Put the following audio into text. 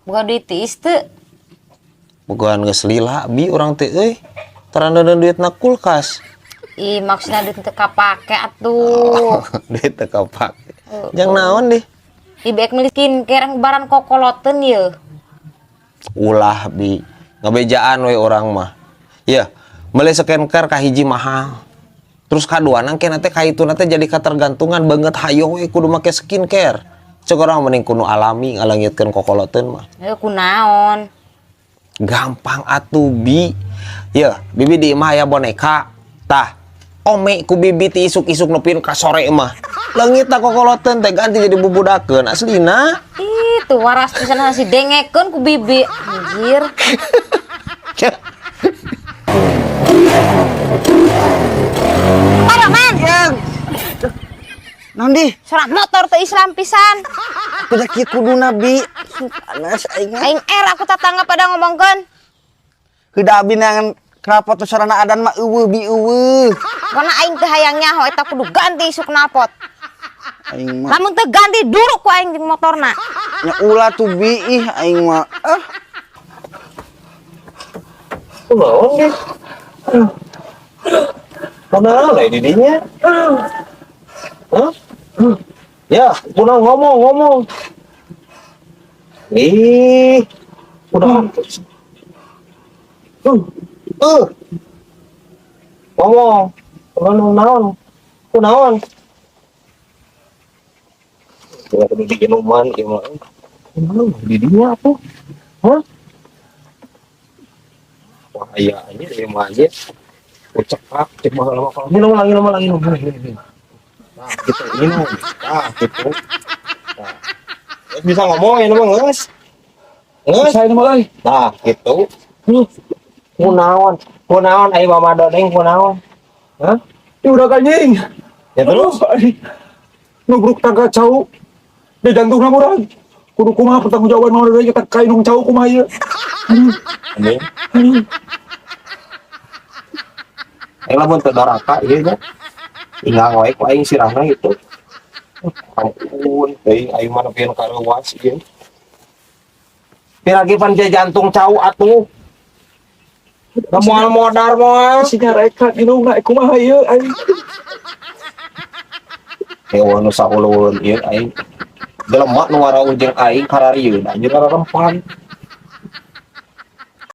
Bukan duit tiis teu. Bukan geus lila bi urang teh euy. Taranda duitna kulkas. Ih, maksudnya duit teu kapake atuh. Duit teu kapake. Jang naon deh. Ibek meuli skincare baran kokoloteun ye. Ulah bi. Ngabejaan we orang mah. Ya, meuli skincare kahiji mahal. Terus kaduana keneh teh kaituna teh jadi katergantungan banget hayo we kudu make skincare. Cek orang mending kuno alami ngalangitkeun kokoloteun mah. Kunaon? Gampang atuh bi. Ya, bibi di imah aya boneka. Tah, ome ku bibi ti isuk-isuk nepin ka sore mah. Leungitna kokoloteun teh ganti jadi bubudakeun aslina. Ih, tuh waras pisan si dengekeun ku bibi. Anjir. Aduh, man. Nanti Surat motor teh Islam pisan. kuda kieu kudu nabi panas aing Aing aku tatangga pada ngomongkeun. heuda abi nangan knalpot sarana adan mah eueuh bi eueuh Karena aing teh hayang nyaho eta kudu ganti isuk knalpot. aing mah Lamun teu ganti duruk ku aing di motorna. nya ulah tuh bi ih aing mah Kunaon deh. Kunaon lah didinya? Hah? Ya, kunaon ngomong. Ih, kunaon? Ngomong. Kunaon? Tinggal kudu diinuman ieu mah. Kunaon didinya apa? Hah? Wah, iya aja ieu mah aja. Cekak, cek bakal lama. Minum lagi. Nah, gitu, minum. Nah, gitu. Nah. Bisa ngomongin emang ngeus. Saya mulai. Nah, gitu. Kunaon ai mama dodeng kunaon? Hah? Ini udah kanjing. Ya terus Nubruk tangga cau. Di jantung na murag. Kudu kumaha pertanggungjawaban mau dari kita kain nung cau kumaha ieu. Amin. Aing lamun teu daraka ieu nya. Ingang wae ku aing sirahna gitu. Ampun, teuing aing mah nepian ka leuwas ieu. Piragi pan jantung cau atuh. Moal modar moal. Sinya reka ginungna kumaha ieu aing. Hewan nu saulueun ieu aing. Jelema nu warau jeung aing kararieun anjeun rarempan.